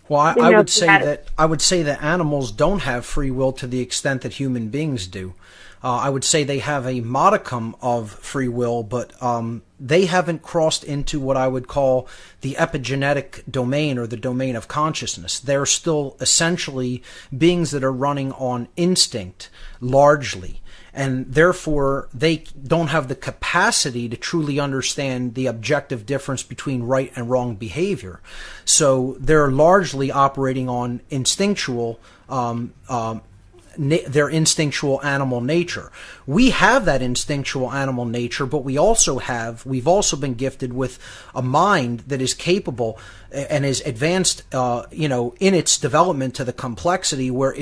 Well, You I know, would say that that animals don't have free will to the extent that human beings do. I would say they have a modicum of free will, but they haven't crossed into what I would call the epigenetic domain or the domain of consciousness. They're still essentially beings that are running on instinct largely. And therefore, they don't have the capacity to truly understand the objective difference between right and wrong behavior. So they're largely operating on instinctual their instinctual animal nature. We have that instinctual animal nature, but we've also been gifted with a mind that is capable and is advanced, in its development to the complexity where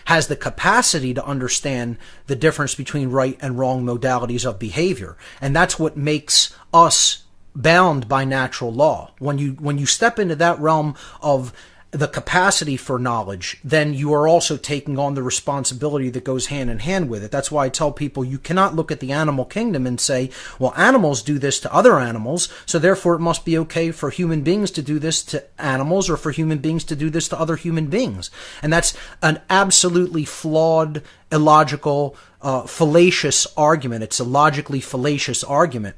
has the capacity to understand the difference between right and wrong modalities of behavior. And that's what makes us bound by natural law. When you step into that realm of the capacity for knowledge, then you are also taking on the responsibility that goes hand in hand with it. That's why I tell people you cannot look at the animal kingdom and say, well, animals do this to other animals, so therefore it must be okay for human beings to do this to animals or for human beings to do this to other human beings. And that's an absolutely flawed, illogical, fallacious argument. It's a logically fallacious argument.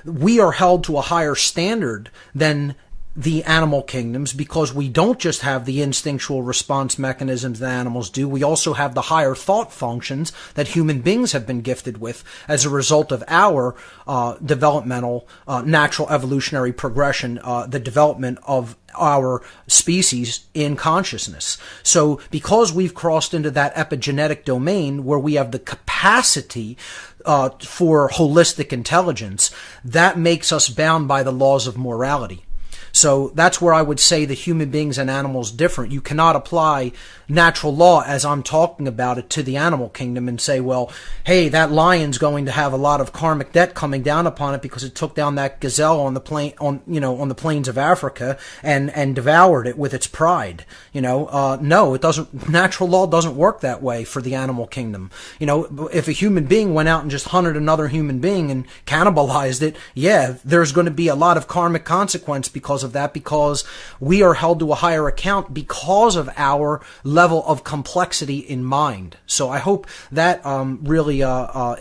We are held to a higher standard than the animal kingdoms because we don't just have the instinctual response mechanisms that animals do. We also have the higher thought functions that human beings have been gifted with as a result of our developmental, natural evolutionary progression, the development of our species in consciousness. So because we've crossed into that epigenetic domain where we have the capacity for holistic intelligence, that makes us bound by the laws of morality. So that's where I would say the human beings and animals different. You cannot apply natural law as I'm talking about it to the animal kingdom and say, well, hey, that lion's going to have a lot of karmic debt coming down upon it because it took down that gazelle on the the plains of Africa and devoured it with its pride. No, it doesn't. Natural law doesn't work that way for the animal kingdom. If a human being went out and just hunted another human being and cannibalized it, yeah, there's going to be a lot of karmic consequence because of that, because we are held to a higher account because of our level of complexity in mind. So I hope that really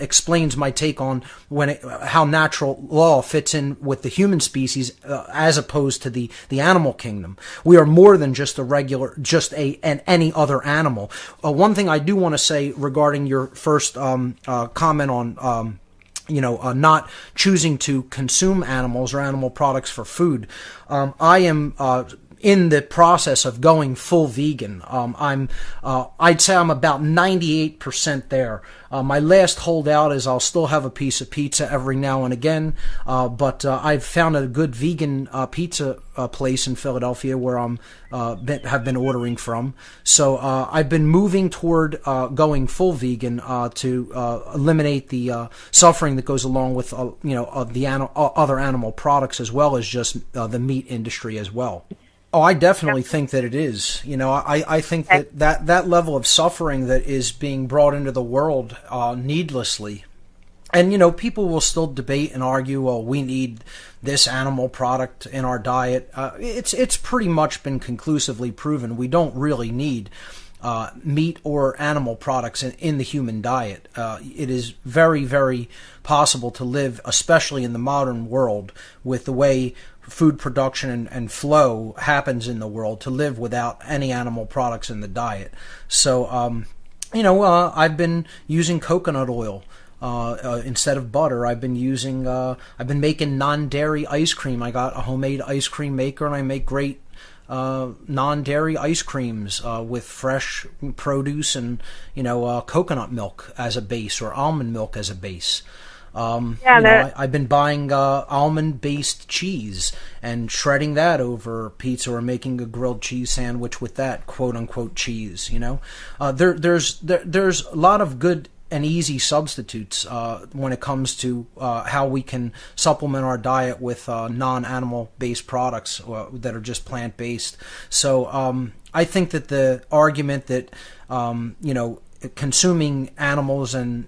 explains my take on how natural law fits in with the human species as opposed to the animal kingdom. We are more than just any other animal. One thing I do want to say regarding your first comment on not choosing to consume animals or animal products for food. I am in the process of going full vegan. I'd say I'm about 98% there. My last holdout is I'll still have a piece of pizza every now and again, but I've found a good vegan pizza place in Philadelphia where have been ordering from. So I've been moving toward going full vegan to eliminate the suffering that goes along with other animal products as well as just the meat industry as well. Oh, I definitely think that it is. I think that level of suffering that is being brought into the world needlessly. And, people will still debate and argue, well, we need this animal product in our diet. It's pretty much been conclusively proven we don't really need meat or animal products in the human diet. It is very, very possible to live, especially in the modern world, with the way food production and flow happens in the world, to live without any animal products in the diet. So, I've been using coconut oil instead of butter. I've been making non-dairy ice cream. I got a homemade ice cream maker, and I make great non-dairy ice creams with fresh produce and coconut milk as a base or almond milk as a base. I've been buying almond-based cheese and shredding that over pizza or making a grilled cheese sandwich with that quote-unquote cheese. There's a lot of good and easy substitutes when it comes to how we can supplement our diet with non-animal based products that are just plant-based. So I think that the argument that consuming animals and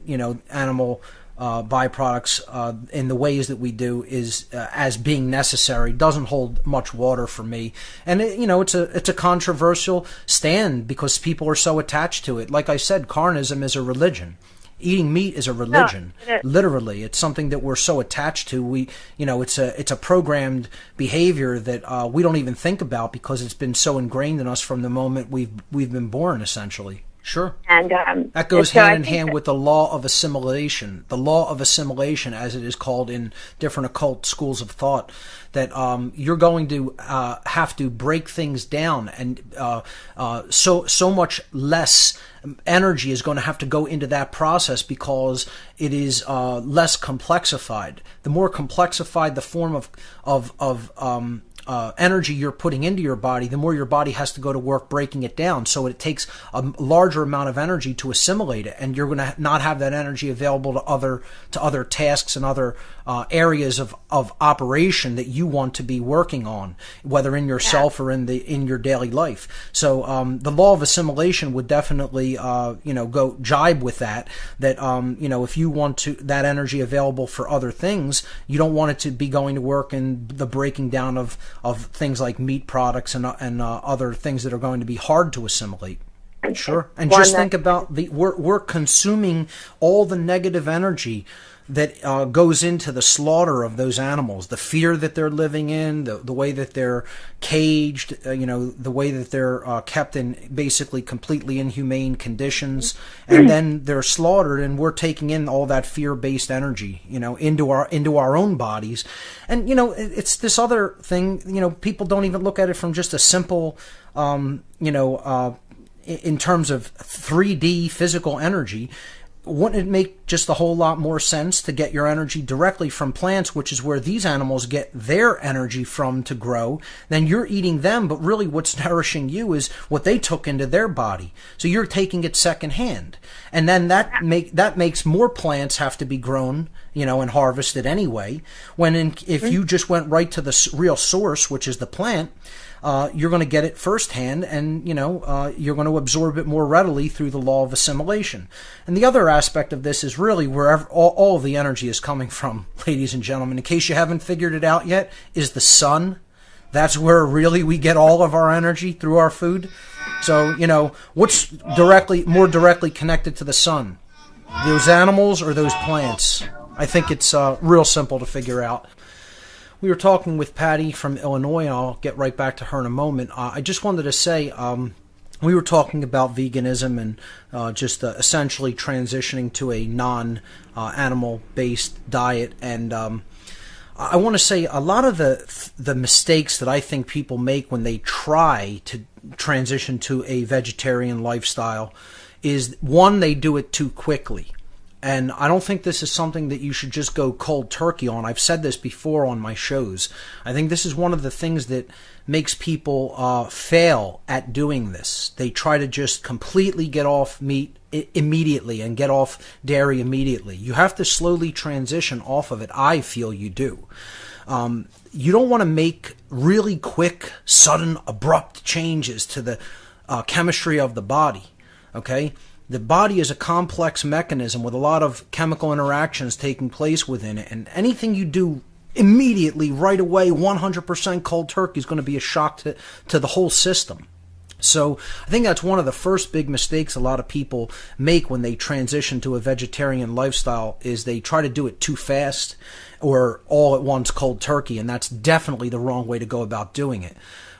animal byproducts in the ways that we do is as being necessary doesn't hold much water for me. And it's a controversial stand because people are so attached to it. Like I said, carnism is a religion. Eating meat is a religion. No, literally, it's something that we're so attached to. It's a programmed behavior that we don't even think about because it's been so ingrained in us from the moment we've been born, essentially. Sure. And that goes hand in hand with the law of assimilation. The law of assimilation, as it is called in different occult schools of thought, that you're going to have to break things down, and so much less energy is going to have to go into that process because it is less complexified. The more complexified the form of energy you're putting into your body, the more your body has to go to work breaking it down. So it takes a larger amount of energy to assimilate it, and you're going to not have that energy available to other tasks and other areas of operation that you want to be working on, whether in yourself or in your daily life. So the law of assimilation would definitely go jibe with that. That if you want that energy available for other things, you don't want it to be going to work in the breaking down of things like meat products and other things that are going to be hard to assimilate. Sure. And just think about we're consuming all the negative energy that goes into the slaughter of those animals, the fear that they're living in, the way that they're caged, the way that they're kept in basically completely inhumane conditions, and then they're slaughtered, and we're taking in all that fear-based energy, into our own bodies. And it's this other thing, people don't even look at it from just a simple, in terms of 3D physical energy. Wouldn't it make just a whole lot more sense to get your energy directly from plants, which is where these animals get their energy from to grow? Then you're eating them, but really what's nourishing you is what they took into their body. So you're taking it secondhand. And then that makes more plants have to be grown, and harvested anyway. If you just went right to the real source, which is the plant, you're going to get it firsthand, and you're going to absorb it more readily through the law of assimilation. And the other aspect of this is really wherever all of the energy is coming from, ladies and gentlemen, in case you haven't figured it out yet, is the sun. That's where really we get all of our energy, through our food. So, what's more directly connected to the sun? Those animals or those plants? I think it's real simple to figure out. We were talking with Patty from Illinois, and I'll get right back to her in a moment. I just wanted to say, we were talking about veganism and just essentially transitioning to a non-animal-based diet. And I want to say a lot of the mistakes that I think people make when they try to transition to a vegetarian lifestyle is, one, they do it too quickly. And I don't think this is something that you should just go cold turkey on. I've said this before on my shows. I think this is one of the things that makes people fail at doing this. They try to just completely get off meat immediately and get off dairy immediately. You have to slowly transition off of it. I feel you do. You don't want to make really quick, sudden, abrupt changes to the chemistry of the body. Okay? The body is a complex mechanism with a lot of chemical interactions taking place within it, and anything you do immediately, right away, 100% cold turkey is going to be a shock to the whole system. So I think that's one of the first big mistakes a lot of people make when they transition to a vegetarian lifestyle, is they try to do it too fast or all at once cold turkey, and that's definitely the wrong way to go about doing it.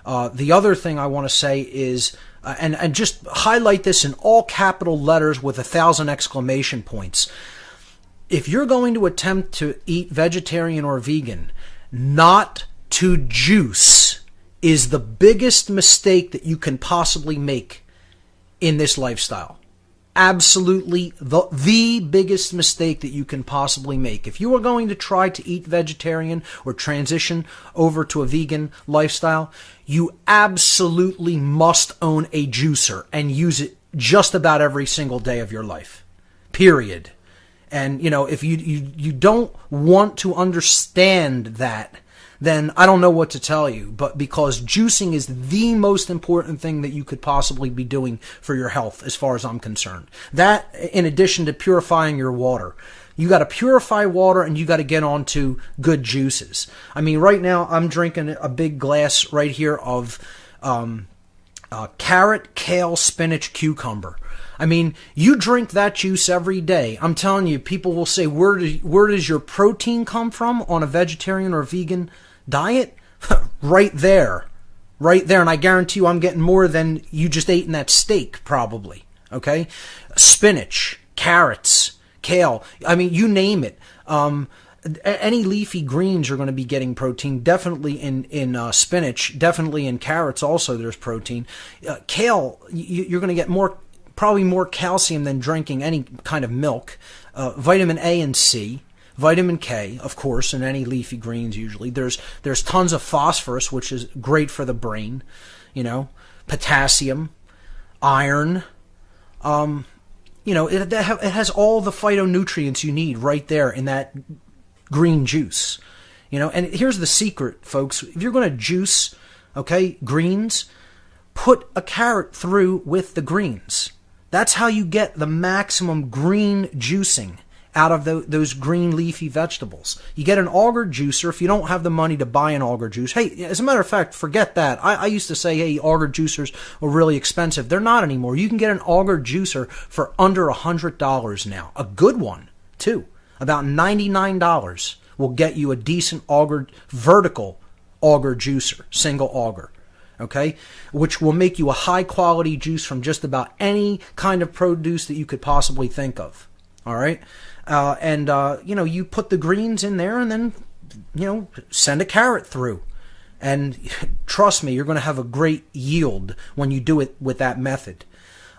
The other thing I want to say is, and just highlight this in all capital letters with 1,000 exclamation points. If you're going to attempt to eat vegetarian or vegan, not to juice is the biggest mistake that you can possibly make in this lifestyle. Absolutely the biggest mistake that you can possibly make. If you are going to try to eat vegetarian or transition over to a vegan lifestyle, you absolutely must own a juicer and use it just about every single day of your life. Period. And, if you don't want to understand that, then I don't know what to tell you. But because juicing is the most important thing that you could possibly be doing for your health, as far as I'm concerned. That, in addition to purifying your water. You got to purify water, and you got to get onto good juices. I mean, right now I'm drinking a big glass right here of carrot, kale, spinach, cucumber. I mean, you drink that juice every day. I'm telling you, people will say, where does your protein come from on a vegetarian or vegan diet? Right there. Right there. And I guarantee you I'm getting more than you just ate in that steak, probably. Okay? Spinach, carrots, kale. I mean, you name it. Any leafy greens are going to be getting protein. Definitely in spinach. Definitely in carrots also there's protein. Kale, you're going to get probably more calcium than drinking any kind of milk. Vitamin A and C. Vitamin K, of course, in any leafy greens usually. There's tons of phosphorus, which is great for the brain. Potassium, iron. It has all the phytonutrients you need right there in that green juice. And here's the secret, folks. If you're going to juice, greens, put a carrot through with the greens. That's how you get the maximum green juicing out of those green leafy vegetables. You get an auger juicer if you don't have the money to buy an auger juice. Hey, as a matter of fact, forget that. I used to say, hey, auger juicers were really expensive. They're not anymore. You can get an auger juicer for under $100 now. A good one, too. About $99 will get you a decent vertical auger juicer, single auger. Okay, which will make you a high quality juice from just about any kind of produce that you could possibly think of. All right. You put the greens in there and then, send a carrot through. And trust me, you're going to have a great yield when you do it with that method.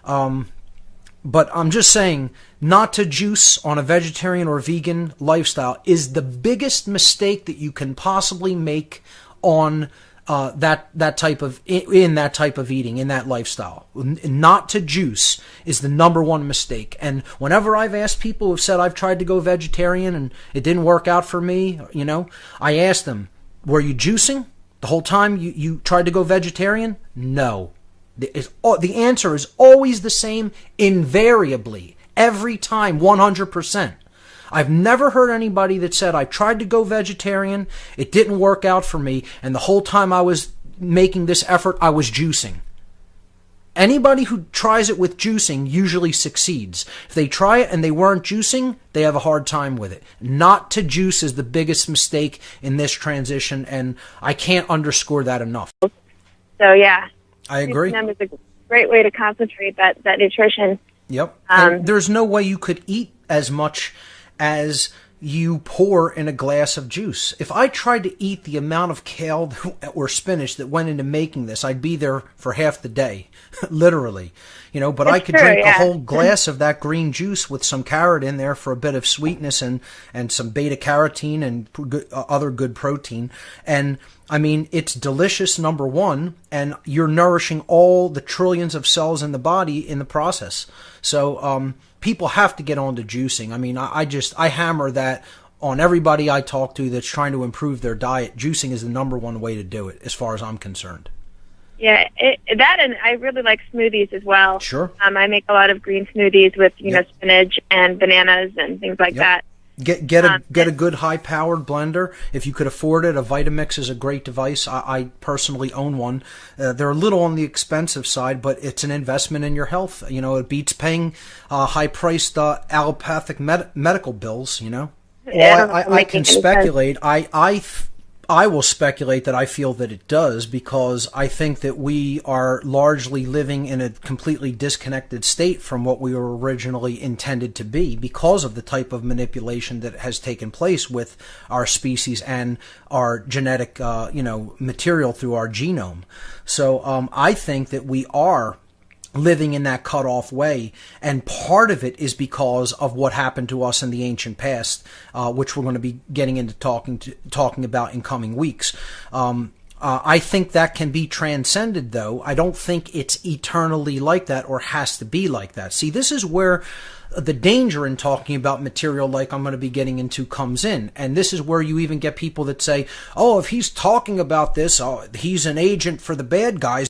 But I'm just saying, not to juice on a vegetarian or vegan lifestyle is the biggest mistake that you can possibly make on that type of eating, in that lifestyle. Not to juice is the number one mistake. And whenever I've asked people who've said I've tried to go vegetarian and it didn't work out for me, I asked them, were you juicing the whole time you tried to go vegetarian? No. The answer is always the same, invariably, every time, 100%. I've never heard anybody that said, I tried to go vegetarian, it didn't work out for me, and the whole time I was making this effort, I was juicing. Anybody who tries it with juicing usually succeeds. If they try it and they weren't juicing, they have a hard time with it. Not to juice is the biggest mistake in this transition, and I can't underscore that enough. So, yeah. I agree. It's a great way to concentrate that nutrition. Yep. And there's no way you could eat as much as you pour in a glass of juice. If I tried to eat the amount of kale or spinach that went into making this, I'd be there for half the day, literally. But I could drink a whole glass of that green juice with some carrot in there for a bit of sweetness and some beta carotene and other good protein. And I mean, it's delicious, number one, and you're nourishing all the trillions of cells in the body in the process. So people have to get on to juicing. I mean, I hammer that on everybody I talk to that's trying to improve their diet. Juicing is the number one way to do it, as far as I'm concerned. Yeah, that, and I really like smoothies as well. Sure. I make a lot of green smoothies with spinach and bananas and things like that. Get a good high-powered blender. If you could afford it, a Vitamix is a great device. I personally own one. They're a little on the expensive side, but it's an investment in your health. It beats paying high-priced allopathic medical bills. Yeah, I can speculate. I will speculate that I feel that it does, because I think that we are largely living in a completely disconnected state from what we were originally intended to be, because of the type of manipulation that has taken place with our species and our genetic, material through our genome. So I think that we are living in that cut-off way, and part of it is because of what happened to us in the ancient past, which we're going to be getting into talking about in coming weeks. I think that can be transcended, though. I don't think it's eternally like that or has to be like that. See, this is where the danger in talking about material like I'm going to be getting into comes in. And this is where you even get people that say, oh, if he's talking about this, he's an agent for the bad guys.